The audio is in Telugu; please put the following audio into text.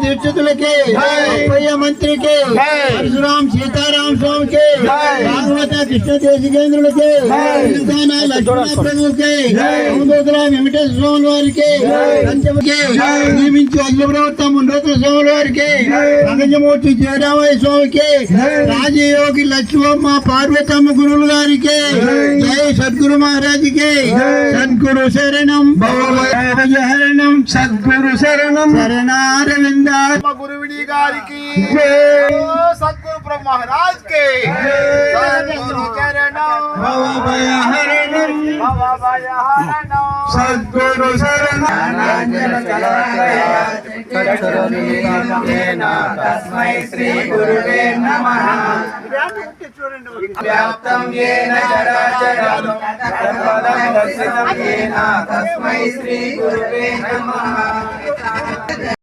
దీక్షితులకి, అప్పయ్య మంత్రికి, పరశురాం సీతారాం స్వామికి, భాగవత కృష్ణ దేశికేంద్రులకి, తెలంగాణ లక్ష్మణప్రభుకి, సముద్ర వెంకటేశ్వర స్వామి వారికి, పంచముకి నియమించి అగ్రప్రవర్త మునరత్న స్వామి వారికి, రంగజమూర్తి జయరామయ్య స్వామికి, రాజయోగి లక్ష్మమ్మ పార్వతమ్మ గురువులు గారికి, జై సద్గురు మహారాజుకి, సద్గురు శరణం శరణం సద్గురు శరణం శరణారవింద గురువిడి గారికి, సద్గురు బ్రహ్మ మహారాజ్ కి, సద్గురు చరణం భవభయహరణం భవభయహరణం సద్గురు శరణం తస్మై శ్రీ గురువే నమః. వ్యాప్తం యేన చరాచరం తత్పదం దర్శితం యేన తస్మై శ్రీ గురువే నమః.